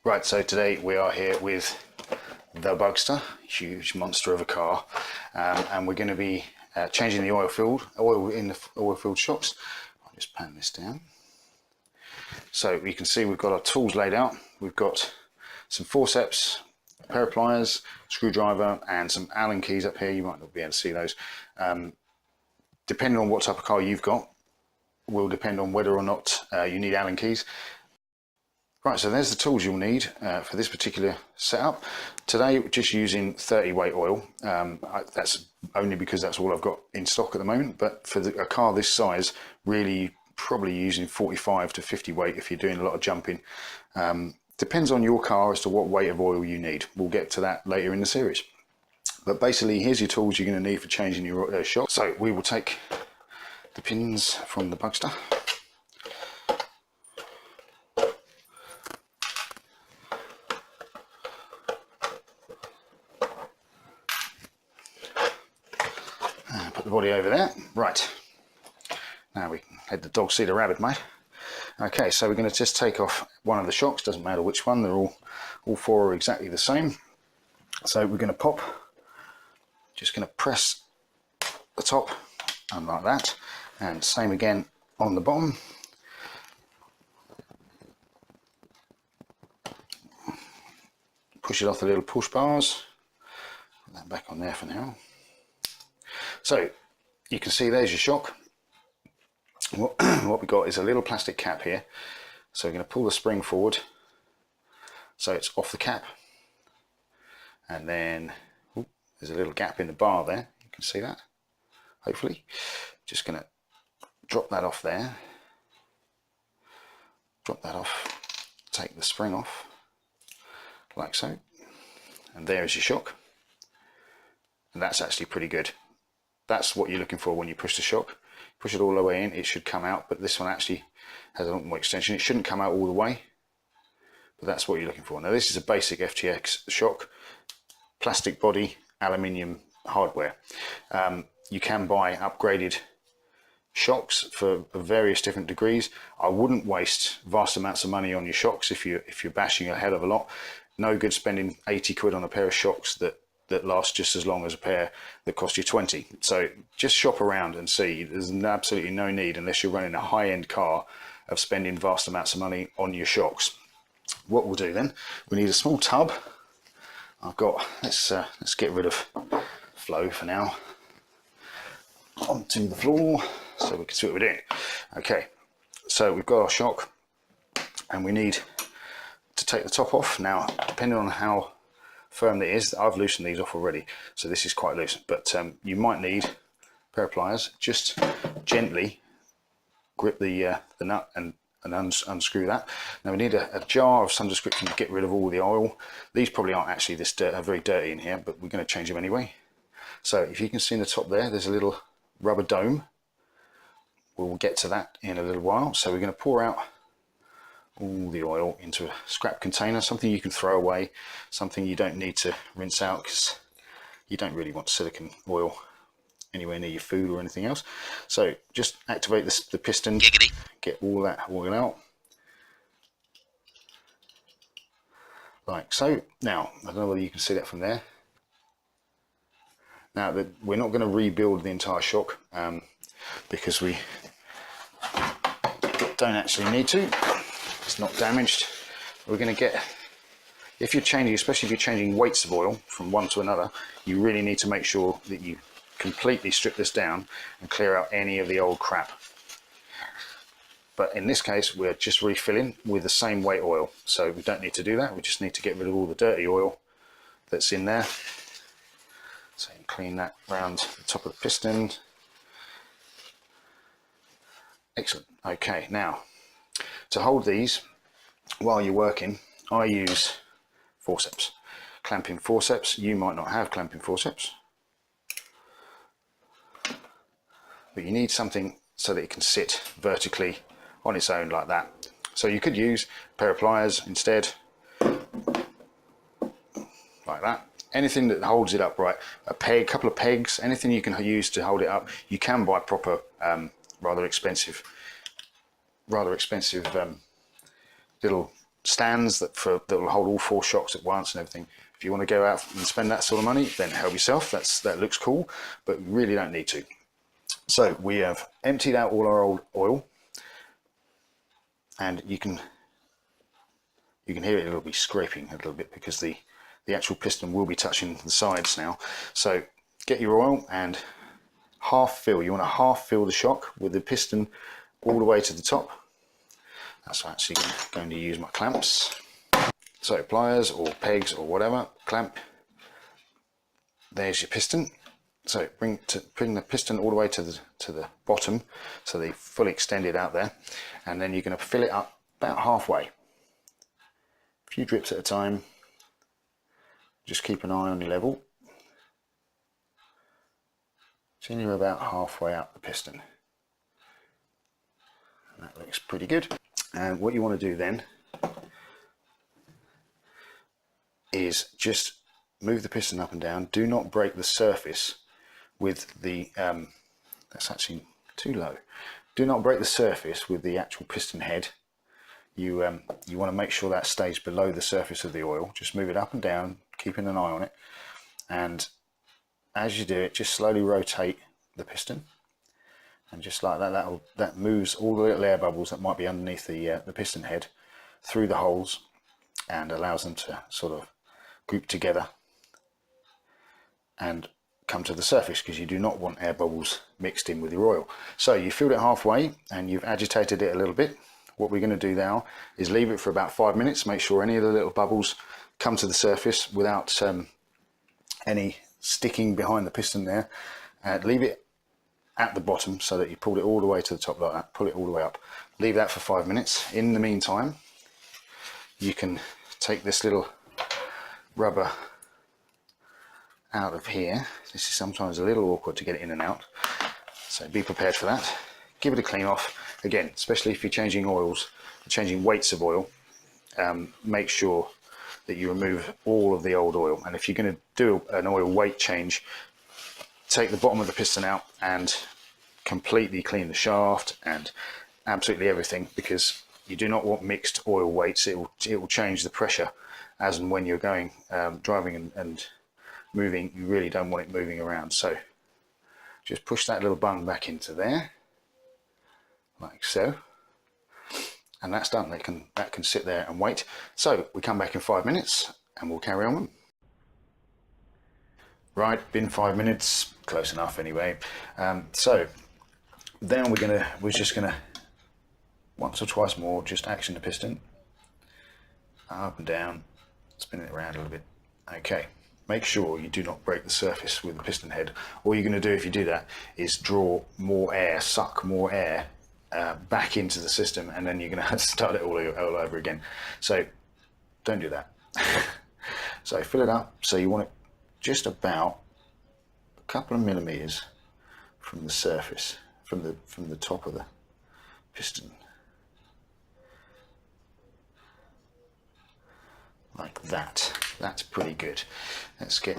Right, so today we are here with the Bugster, huge monster of a car, and we're going to be changing the oil in the oil filled shocks. I'll just pan this down. So you can see we've got our tools laid out. We've got some forceps, a pair of pliers, screwdriver, and some Allen keys up here. You might not be able to see those. Depending on what type of car you've got, will depend on whether or not you need Allen keys. Right, so there's the tools you'll need for this particular setup. Today, we're just using 30 weight oil. That's only because that's all I've got in stock at the moment, but for a car this size, really probably using 45 to 50 weight if you're doing a lot of jumping. Depends on your car as to what weight of oil you need. We'll get to that later in the series. But basically, here's your tools you're going to need for changing your shock. So we will take the pins from the Bugster. Put the body over there. Right, now we can let the dog see the rabbit, mate. Okay, so we're going to just take off one of the shocks, doesn't matter which one, they're all four are exactly the same. So we're going to pop, just going to press the top and like that, and same again on the bottom. Push it off the little push bars, put that back on there for now. So you can see there's your shock. What we got is a little plastic cap here. So we're going to pull the spring forward so it's off the cap. And then there's a little gap in the bar there. You can see that, hopefully. Just going to drop that off there. Drop that off, take the spring off, like so. And there's your shock. And that's actually pretty good. That's what you're looking for when you push the shock. Push it all the way in, it should come out, but this one actually has a lot more extension. It shouldn't come out all the way, but that's what you're looking for. Now this is a basic FTX shock, plastic body, aluminium hardware. You can buy upgraded shocks for various different degrees. I wouldn't waste vast amounts of money on your shocks if you're bashing a hell of a lot. No good spending 80 quid on a pair of shocks that last just as long as a pair that cost you 20. So just shop around and see. There's absolutely no need, unless you're running a high-end car, of spending vast amounts of money on your shocks. What we'll do then, we need a small tub. I've got, let's get rid of flow for now, onto the floor so we can see what we're doing. Okay, so we've got our shock and we need to take the top off. Now, depending on how firm that is, I've loosened these off already, so this is quite loose, but you might need a pair of pliers. Just gently grip the nut and unscrew that. Now we need a jar of some description to get rid of all the oil. These probably aren't actually this very dirty in here, but we're going to change them anyway. So if you can see in the top there, there's a little rubber dome. We'll get to that in a little while. So we're going to pour out all the oil into a scrap container, something you can throw away, something you don't need to rinse out, because you don't really want silicone oil anywhere near your food or anything else. So just activate the piston, get all that oil out, like so. Now I don't know whether you can see that from there. Now we're not going to rebuild the entire shock because we don't actually need to. It's not damaged. We're going to get, if you're changing, especially if you're changing weights of oil from one to another, you really need to make sure that you completely strip this down and clear out any of the old crap. But in this case, we're just refilling with the same weight oil, so we don't need to do that. We just need to get rid of all the dirty oil that's in there. So you can clean that around the top of the piston. Excellent. Okay, now to hold these while you're working, I use forceps, clamping forceps. You might not have clamping forceps, but you need something so that it can sit vertically on its own like that. So you could use a pair of pliers instead, like that. Anything that holds it upright, a peg, couple of pegs, anything you can use to hold it up. You can buy proper, rather expensive rather expensive little stands that will hold all 4 shocks at once and everything. If you want to go out and spend that sort of money, then help yourself. That looks cool, but you really don't need to. So we have emptied out all our old oil, and you can hear it. It'll be scraping a little bit because the actual piston will be touching the sides now. So get your oil and half fill. You want to half fill the shock with the piston all the way to the top. That's actually going to use my clamps. So pliers or pegs or whatever, clamp. There's your piston. So bring the piston all the way to the bottom, so they fully extended out there, and then you're going to fill it up about halfway. A few drips at a time. Just keep an eye on your level. So you're about halfway up the piston. And that looks pretty good. And what you want to do then is just move the piston up and down. Do not break the surface with the, that's actually too low. Do not break the surface with the actual piston head. You want to make sure that stays below the surface of the oil. Just move it up and down, keeping an eye on it. And as you do it, just slowly rotate the piston. And just like that, that moves all the little air bubbles that might be underneath the piston head through the holes and allows them to sort of group together and come to the surface, because you do not want air bubbles mixed in with your oil. So you filled it halfway and you've agitated it a little bit. What we're going to do now is leave it for about 5 minutes, make sure any of the little bubbles come to the surface without any sticking behind the piston there. Leave it at the bottom so that you pulled it all the way to the top like that, pull it all the way up. Leave that for 5 minutes. In the meantime, you can take this little rubber out of here. This is sometimes a little awkward to get it in and out, so be prepared for that. Give it a clean off. Again, especially if you're changing oils, changing weights of oil, make sure that you remove all of the old oil. And if you're going to do an oil weight change, take the bottom of the piston out and completely clean the shaft and absolutely everything, because you do not want mixed oil weights. It will change the pressure as and when you're going driving and moving. You really don't want it moving around. So just push that little bung back into there like so, and that's done. That can sit there and wait. So we come back in 5 minutes and we'll carry on. Right, been 5 minutes, close enough anyway. So then we're just gonna once or twice more just action the piston up and down, spin it around a little bit. Okay, make sure you do not break the surface with the piston head. All you're going to do if you do that is draw more air, suck more air back into the system, and then you're going to have to start it all over again. So don't do that. So fill it up. So you want it just about a couple of millimeters from the surface, from the top of the piston, like that. That's pretty good. Let's get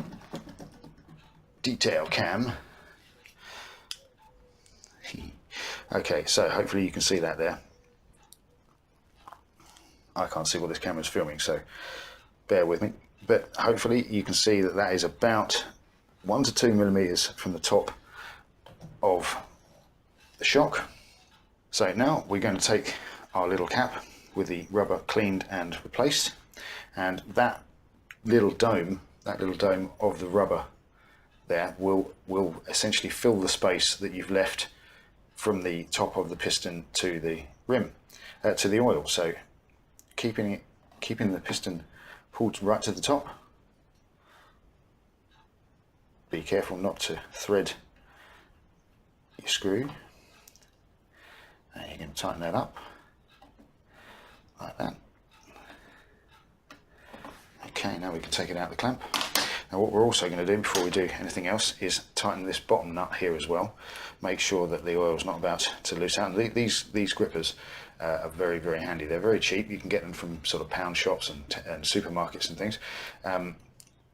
detail cam. Okay, so hopefully you can see that there. I can't see what this camera's filming, so bear with me. But hopefully you can see that that is about 1 to 2 millimeters from the top of the shock. So now we're going to take our little cap with the rubber cleaned and replaced, and that little dome of the rubber there will essentially fill the space that you've left from the top of the piston to the rim, to the oil. So keeping the piston pulled right to the top. Be careful not to thread your screw. And you're going to tighten that up like that. Okay, now we can take it out of the clamp. Now what we're also going to do before we do anything else is tighten this bottom nut here as well. Make sure that the oil's not about to loose out. These grippers are very, very handy. They're very cheap. You can get them from sort of pound shops and supermarkets and things.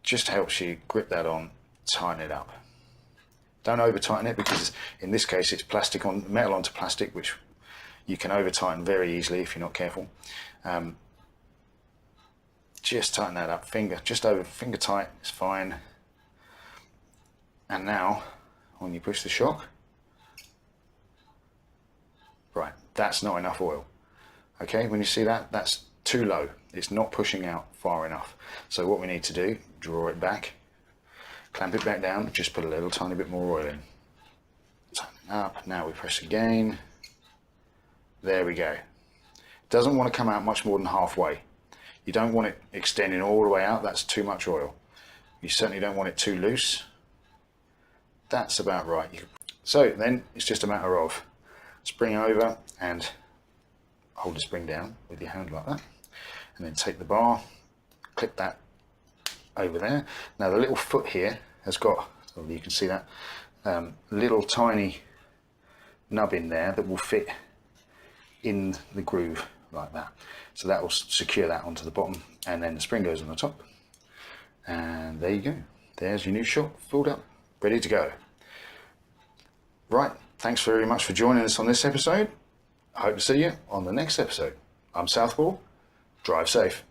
Just helps you grip that on, tighten it up. Don't over tighten it, because in this case it's plastic on metal onto plastic, which You can over tighten very easily if you're not careful. Just tighten that up, just over finger tight, it's fine. And now, when you push the shock, right, that's not enough oil. Okay, when you see that, that's too low. It's not pushing out far enough. So what we need to do, draw it back, clamp it back down, just put a little tiny bit more oil in. Tighten it up, now we press again. There we go. Doesn't want to come out much more than halfway. You don't want it extending all the way out, that's too much oil. You certainly don't want it too loose. That's about right. So then it's just a matter of spring over and hold the spring down with your hand like that, and then take the bar, clip that over there. Now the little foot here has got, well, you can see that little tiny nub in there that will fit in the groove like that. So that will secure that onto the bottom, and then the spring goes on the top. And there you go. There's your new shot filled up, ready to go. Right, thanks very much for joining us on this episode. I hope to see you on the next episode. I'm Southpaw. Drive safe.